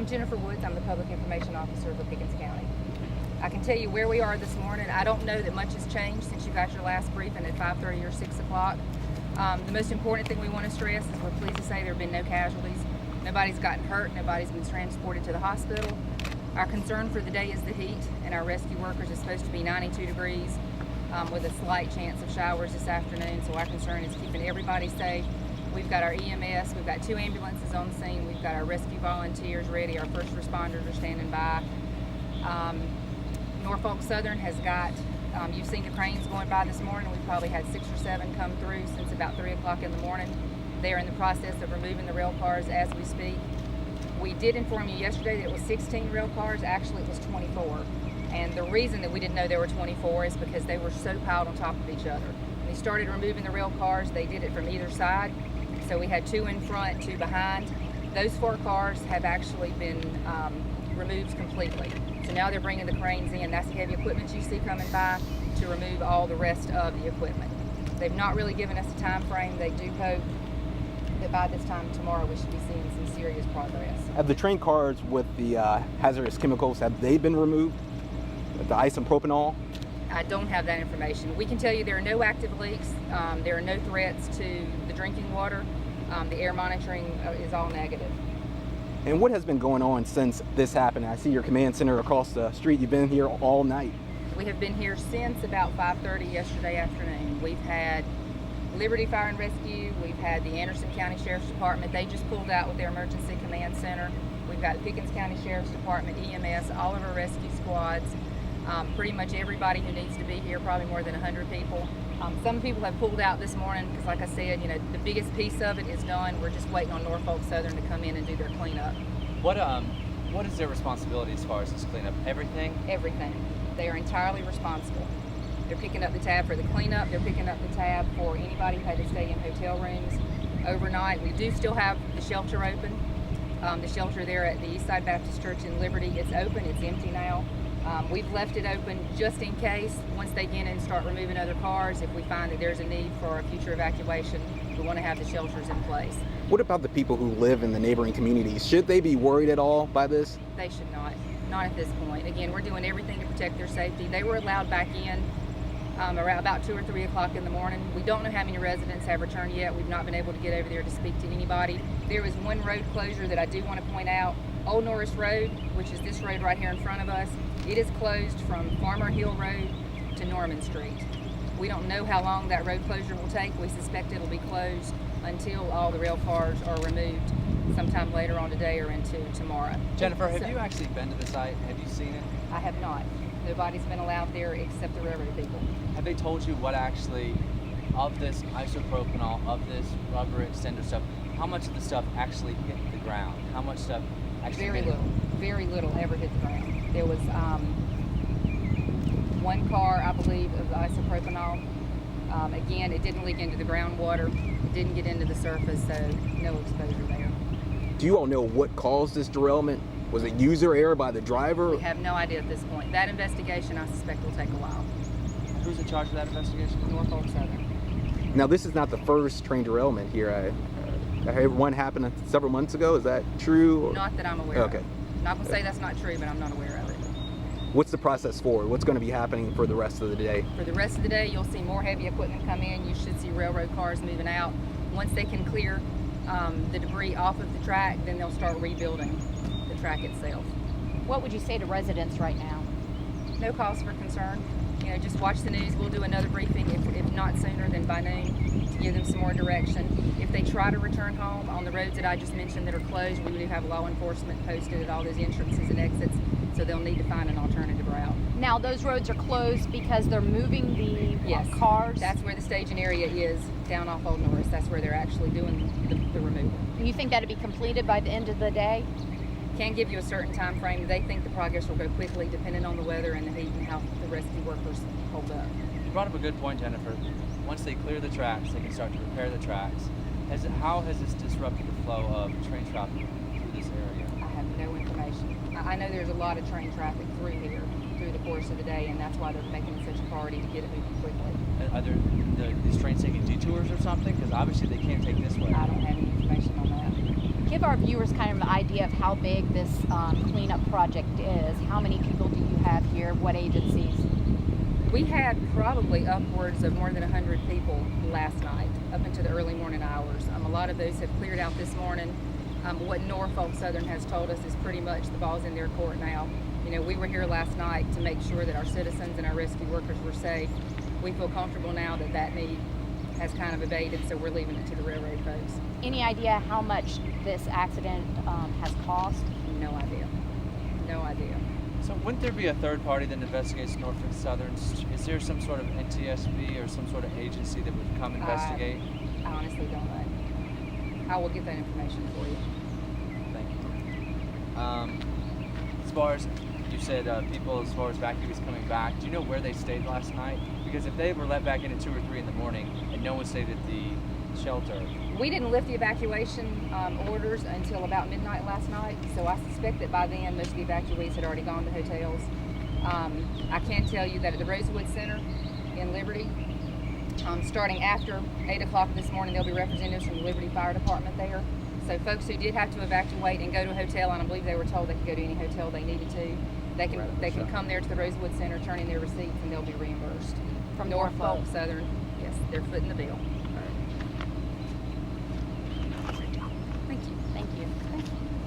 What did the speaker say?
Jennifer Woods. I'm the Public Information Officer for Pickens County. I can tell you where we are this morning. I don't know that much has changed since you got your last briefing at 5:30 or 6 o'clock. The most important thing we want to stress is we're pleased to say there have been no casualties. Nobody's gotten hurt. Nobody's been transported to the hospital. Our concern for the day is the heat, and our rescue workers is supposed to be 92 degrees with a slight chance of showers this afternoon. So our concern is keeping everybody safe. We've got our EMS, we've got 2 ambulances on scene, we've got our rescue volunteers ready, our first responders are standing by. Norfolk Southern has got, you've seen the cranes going by this morning. We've probably had 6 or 7 come through since about 3 o'clock in the morning. They are in the process of removing the rail cars as we speak. We did inform you yesterday that it was 16 rail cars. Actually, it was 24. And the reason that we didn't know there were 24 is because they were so piled on top of each other. When they started removing the rail cars, they did it from either side. So we had 2 in front, 2 behind. Those 4 cars have actually been removed completely. So now they're bringing the cranes in. That's the heavy equipment you see coming by to remove all the rest of the equipment. They've not really given us a time frame. They do hope that by this time tomorrow we should be seeing some serious progress. Have the train cars with the hazardous chemicals, have they been removed? The isopropanol? I don't have that information. We can tell you there are no active leaks. There are no threats to the drinking water. The air monitoring is all negative. And what has been going on since this happened? I see your command center across the street. You've been here all night. We have been here since about 5:30 yesterday afternoon. We've had Liberty Fire and Rescue. We've had the Anderson County Sheriff's Department. They just pulled out with their emergency command center. We've got Pickens County Sheriff's Department, EMS, all of our rescue squads. Pretty much everybody who needs to be here, probably more than 100 people. Some people have pulled out this morning because, like I said, the biggest piece of it is done. We're just waiting on Norfolk Southern to come in and do their cleanup. What is their responsibility as far as this cleanup? Everything? Everything. They are entirely responsible. They're picking up the tab for the cleanup. They're picking up the tab for anybody who had to stay in hotel rooms overnight. We do still have the shelter open. The shelter there at the Eastside Baptist Church in Liberty, it's open. It's empty now. We've left it open just in case, once they get in and start removing other cars, if we find that there's a need for a future evacuation, we want to have the shelters in place. What about the people who live in the neighboring communities? Should they be worried at all by this? They should not at this point. Again, we're doing everything to protect their safety. They were allowed back in around about 2 or 3 o'clock in the morning. We don't know how many residents have returned yet. We've not been able to get over there to speak to anybody. There is one road closure that I do want to point out. Old Norris Road, which is this road right here in front of us, it is closed from Farmer Hill Road to Norman Street. We don't know how long that road closure will take. We suspect it'll be closed until all the rail cars are removed sometime later on today or into tomorrow. Jennifer, have you actually been to the site? Have you seen it? I have not. Nobody's been allowed there except the railroad people. Have they told you what actually, of this isopropanol, of this rubber extender stuff, how much of the stuff actually hit the ground? How much stuff actually Very little ever hit the ground. There was one car, I believe, of the isopropanol. Again, it didn't leak into the groundwater. It didn't get into the surface, so no exposure there. Do you all know what caused this derailment? Was it user error by the driver? We have no idea at this point. That investigation, I suspect, will take a while. Who's in charge of that investigation? Norfolk Southern. Now, this is not the first train derailment here. I heard one happened several months ago. Is that true? Not that I'm aware of. Okay. Not going to say that's not true, but I'm not aware of it. What's the process forward? What's going to be happening for the rest of the day? For the rest of the day, you'll see more heavy equipment come in. You should see railroad cars moving out. Once they can clear the debris off of the track, then they'll start rebuilding the track itself. What would you say to residents right now? No cause for concern. Just watch the news. We'll do another briefing, if not sooner than by noon, to give them some more direction. If they try to return home on the roads that I just mentioned that are closed, we do have law enforcement posted at all those entrances and exits, so they'll need to find an alternative route. Now, those roads are closed because they're moving the cars? That's where the staging area is, down off Old Norris. That's where they're actually doing the removal. And you think that'll be completed by the end of the day? Can't give you a certain time frame. They think the progress will go quickly depending on the weather and the heat and how the rescue workers hold up. You brought up a good point, Jennifer. Once they clear the tracks, they can start to repair the tracks. How has this disrupted the flow of train traffic through this area? I have no information. I know there's a lot of train traffic through here through the course of the day, and that's why they're making it such a priority to get it moving quickly. Are these trains taking detours or something? Because obviously they can't take this way. I don't have any information on that. Give our viewers kind of an idea of how big this cleanup project is. How many people do you have here? What agencies? We had probably upwards of more than 100 people last night, up into the early morning hours. A lot of those have cleared out this morning. What Norfolk Southern has told us is pretty much the ball's in their court now. You know, we were here last night to make sure that our citizens and our rescue workers were safe. We feel comfortable now that that need has kind of abated, so we're leaving it to the railroad folks. Any idea how much this accident has cost? No idea. No idea. So wouldn't there be a third party that investigates Norfolk Southern? Is there some sort of NTSB or some sort of agency that would come investigate? I honestly don't know. I will get that information for you. Thank you. As far as you said, people as far as evacuees coming back, do you know where they stayed last night? Because if they were let back in at 2 or 3 in the morning and no one stayed at the shelter. We didn't lift the evacuation orders until about midnight last night, so I suspect that by then most of the evacuees had already gone to hotels. I can tell you that at the Rosewood Center in Liberty, starting after 8 o'clock this morning, there'll be representatives from the Liberty Fire Department there. So folks who did have to evacuate and go to a hotel, and I believe they were told they could go to any hotel they needed to, they can come there to the Rosewood Center, turn in their receipts, and they'll be reimbursed. From Norfolk Southern, yes, they're footing the bill. Thank you. Thank you. Thank you.